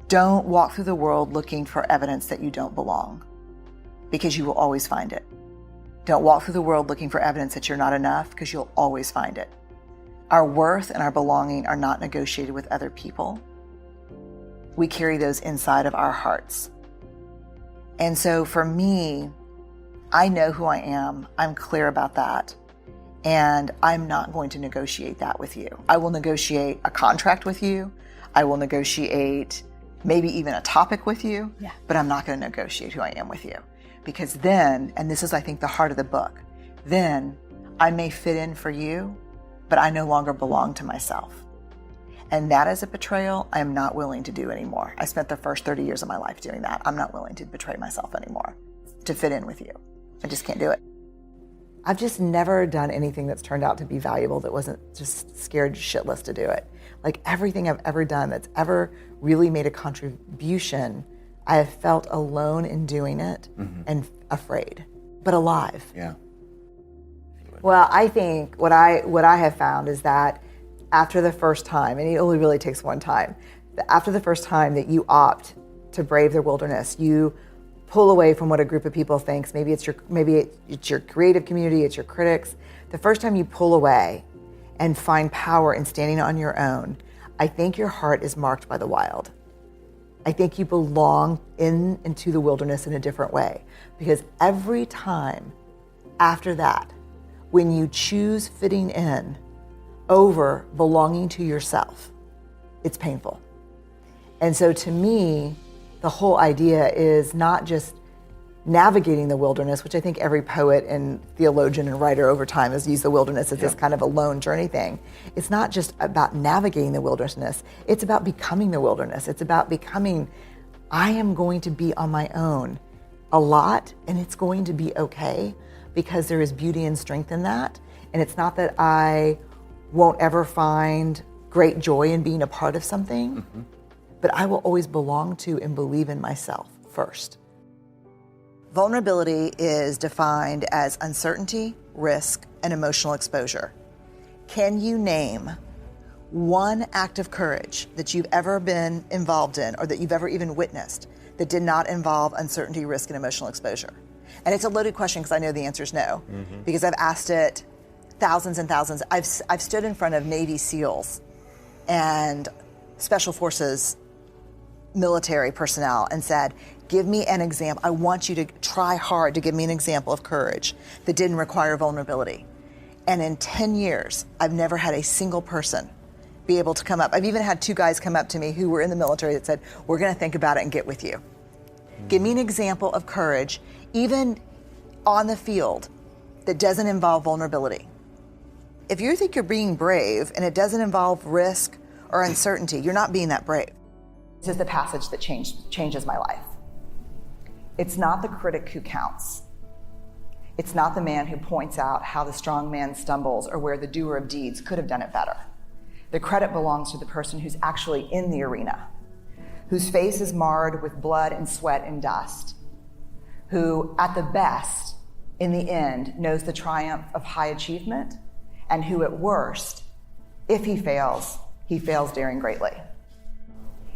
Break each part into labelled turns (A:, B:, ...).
A: Don't walk through the world looking for evidence that you don't belong, because you will always find it. Don't walk through the world looking for evidence that you're not enough, because you'll always find it. Our worth and our belonging are not negotiated with other people. We carry those inside of our hearts. And so for me, I know who I am. I'm clear about that. And I'm not going to negotiate that with you. I will negotiate a contract with you. I will negotiate maybe even a topic with you, but I'm not going to negotiate who I am with you. Because then, and this is, I think, the heart of the book, then I may fit in for you, but I no longer belong to myself. And that is a betrayal I am not willing to do anymore. I spent the first 30 years of my life doing that. I'm not willing to betray myself anymore to fit in with you. I just can't do it. I've just never done anything that's turned out to be valuable that wasn't just scared shitless to do it. Like everything I've ever done that's ever really made a contribution, I have felt alone in doing it and afraid, but alive.
B: Yeah.
A: Well, I think what I have found is that after the first time, and it only really takes one time, after the first time that you opt to brave the wilderness, you pull away from what a group of people thinks. Maybe it's your creative community, it's your critics. The first time you pull away and find power in standing on your own, I think your heart is marked by the wild. I think you belong into the wilderness in a different way, because every time after that, when you choose fitting in over belonging to yourself, it's painful. And so to me, the whole idea is not just navigating the wilderness, which I think every poet and theologian and writer over time has used the wilderness as this kind of a lone journey thing. It's not just about navigating the wilderness, it's about becoming the wilderness. It's about becoming, I am going to be on my own a lot, and it's going to be okay, because there is beauty and strength in that. And it's not that I won't ever find great joy in being a part of something, but I will always belong to and believe in myself first. Vulnerability is defined as uncertainty, risk, and emotional exposure. Can you name one act of courage that you've ever been involved in, or that you've ever even witnessed, that did not involve uncertainty, risk, and emotional exposure? And it's a loaded question, because I know the answer is no, because I've asked it thousands and thousands. I've stood in front of Navy SEALs and Special Forces military personnel and said, give me an example. I want you to try hard to give me an example of courage that didn't require vulnerability. And in 10 years, I've never had a single person be able to come up. I've even had 2 guys come up to me who were in the military that said, we're going to think about it and get with you. Give me an example of courage, even on the field, that doesn't involve vulnerability. If you think you're being brave and it doesn't involve risk or uncertainty, you're not being that brave. This is the passage that changes my life. It's not the critic who counts. It's not the man who points out how the strong man stumbles or where the doer of deeds could have done it better. The credit belongs to the person who's actually in the arena, whose face is marred with blood and sweat and dust, who at the best, in the end, knows the triumph of high achievement, and who at worst, if he fails daring greatly.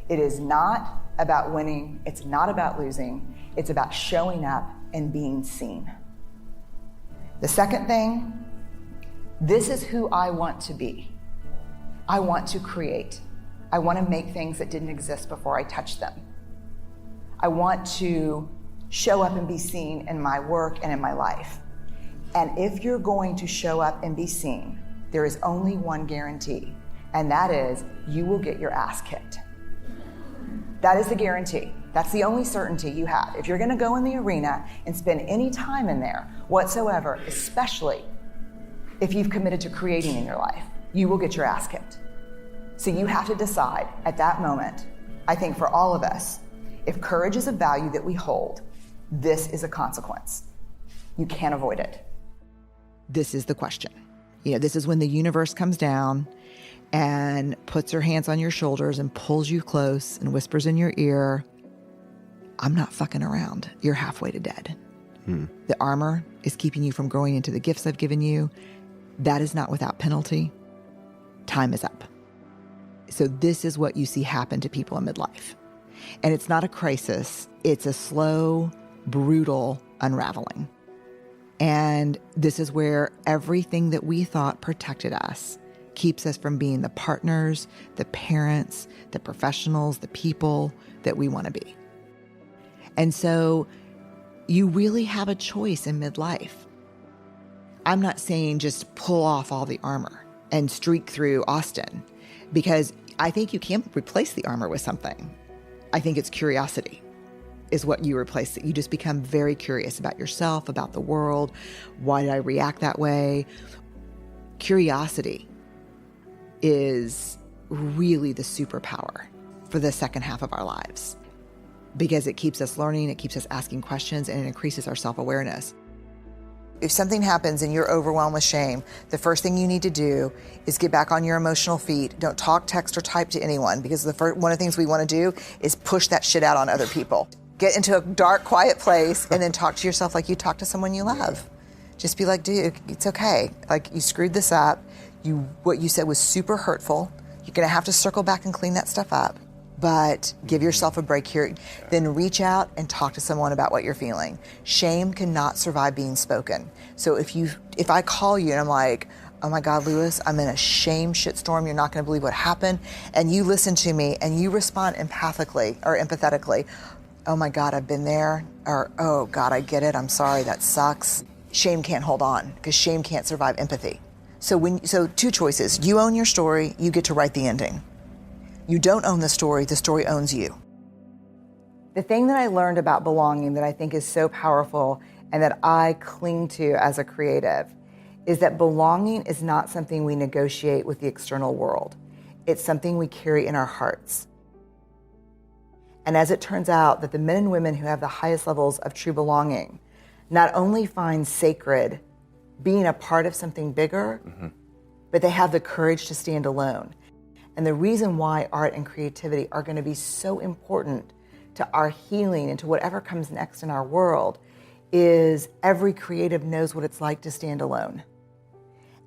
A: It is not about winning, it's not about losing, it's about showing up and being seen. The second thing, this is who I want to be. I want to create. I want to make things that didn't exist before I touched them. I want to show up and be seen in my work and in my life. And if you're going to show up and be seen, there is only one guarantee, and that is you will get your ass kicked. That is the guarantee. That's the only certainty you have. If you're going to go in the arena and spend any time in there whatsoever, especially if you've committed to creating in your life, you will get your ass kicked. So you have to decide at that moment, I think for all of us, if courage is a value that we hold, this is a consequence. You can't avoid it. This is the question. This is when the universe comes down and puts her hands on your shoulders and pulls you close and whispers in your ear, I'm not fucking around. You're halfway to dead. The armor is keeping you from growing into the gifts I've given you. That is not without penalty. Time is up. So this is what you see happen to people in midlife. And it's not a crisis. It's a slow, brutal unraveling. And this is where everything that we thought protected us keeps us from being the partners, the parents, the professionals, the people that we want to be. And so you really have a choice in midlife. I'm not saying just pull off all the armor and streak through Austin, because I think you can replace the armor with something. I think it's curiosity is what you replace it. You just become very curious about yourself, about the world. Why did I react that way? Curiosity is really the superpower for the second half of our lives, because it keeps us learning, it keeps us asking questions, and it increases our self-awareness. If something happens and you're overwhelmed with shame, the first thing you need to do is get back on your emotional feet. Don't talk, text, or type to anyone, because one of the things we want to do is push that shit out on other people. Get into a dark, quiet place and then talk to yourself like you talk to someone you love. Just be like, dude, it's okay. Like, you screwed this up. What you said was super hurtful. You're going to have to circle back and clean that stuff up. But give yourself a break here. Then reach out and talk to someone about what you're feeling. Shame cannot survive being spoken. So if I call you and I'm like, oh my God, Lewis, I'm in a shame shitstorm. You're not going to believe what happened. And you listen to me and you respond empathetically. Oh my God, I've been there. Or, oh God, I get it. I'm sorry. That sucks. Shame can't hold on, because shame can't survive empathy. So two choices. You own your story. You get to write the ending. You don't own the story owns you. The thing that I learned about belonging that I think is so powerful and that I cling to as a creative is that belonging is not something we negotiate with the external world. It's something we carry in our hearts. And as it turns out, that the men and women who have the highest levels of true belonging not only find sacred being a part of something bigger, but they have the courage to stand alone. And the reason why art and creativity are going to be so important to our healing and to whatever comes next in our world is every creative knows what it's like to stand alone.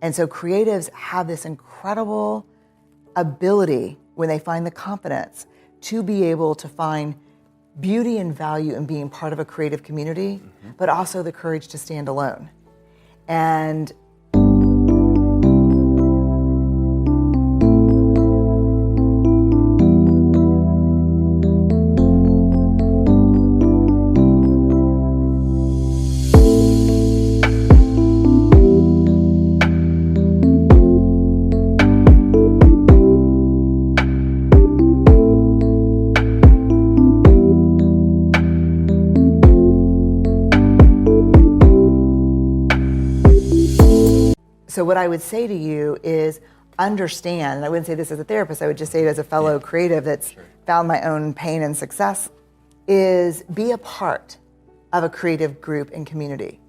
A: And so creatives have this incredible ability, when they find the confidence, to be able to find beauty and value in being part of a creative community, but also the courage to stand alone. And so what I would say to you is understand, and I wouldn't say this as a therapist, I would just say it as a fellow creative that's found my own pain and success, is be a part of a creative group and community.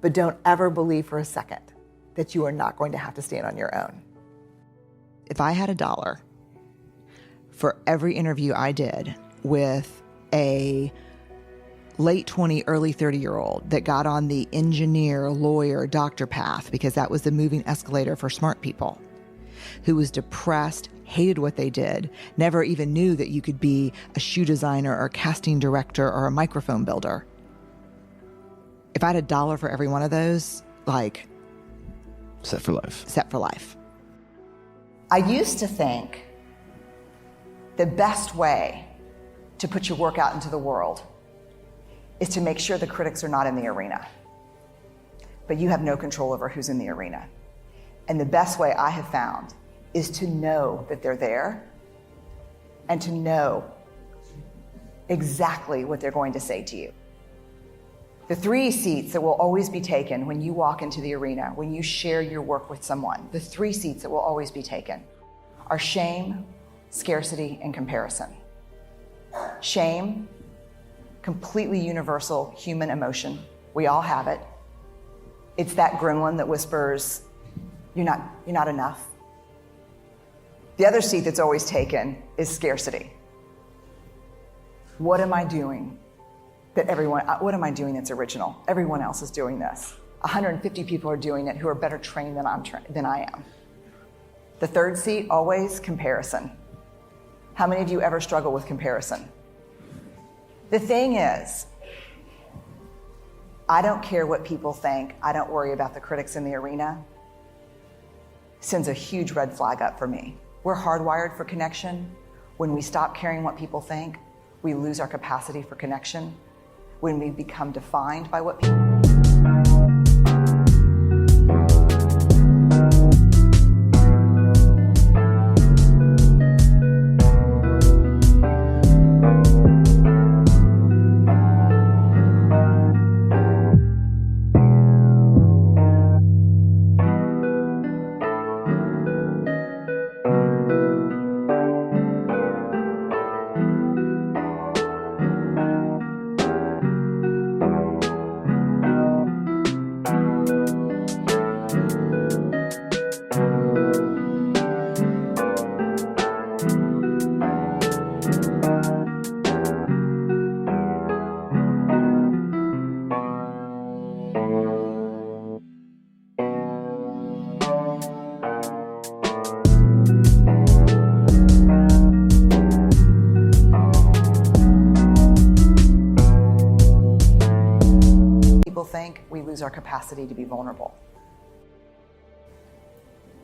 A: But don't ever believe for a second that you are not going to have to stand on your own. If I had $1 for every interview I did with a late 20, early 30-year-old that got on the engineer, lawyer, doctor path, because that was the moving escalator for smart people, who was depressed, hated what they did, never even knew that you could be a shoe designer or a casting director or a microphone builder. If I had $1 for every one of those, like...
B: Set for life.
A: Set for life. I used to think the best way to put your work out into the world is to make sure the critics are not in the arena. But you have no control over who's in the arena. And the best way I have found is to know that they're there and to know exactly what they're going to say to you. The 3 seats that will always be taken when you walk into the arena, when you share your work with someone, the 3 seats that will always be taken are shame, scarcity, and comparison. Shame, completely universal human emotion. We all have it. It's that gremlin that whispers, you're not enough. The other seat that's always taken is scarcity. What am I doing what am I doing that's original? Everyone else is doing this. 150 people are doing it who are better trained than I am. The third seat, always comparison. How many of you ever struggle with comparison? The thing is, I don't care what people think. I don't worry about the critics in the arena. Sends a huge red flag up for me. We're hardwired for connection. When we stop caring what people think, we lose our capacity for connection. When we become defined by what people think, we lose our capacity to be vulnerable.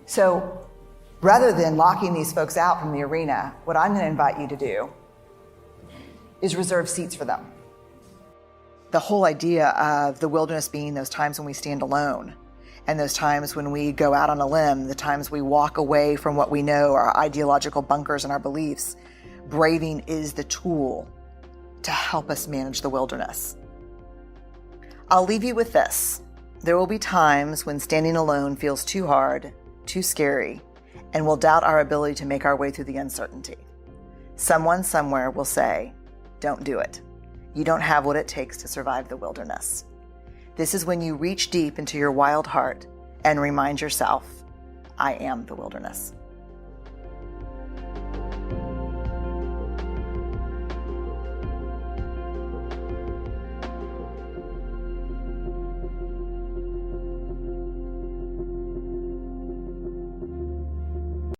A: So rather than locking these folks out from the arena, what I'm going to invite you to do is reserve seats for them. The whole idea of the wilderness being those times when we stand alone, and those times when we go out on a limb, the times we walk away from what we know, our ideological bunkers and our beliefs, braving is the tool to help us manage the wilderness. I'll leave you with this. There will be times when standing alone feels too hard, too scary, and we'll doubt our ability to make our way through the uncertainty. Someone somewhere will say, don't do it. You don't have what it takes to survive the wilderness. This is when you reach deep into your wild heart and remind yourself, I am the wilderness.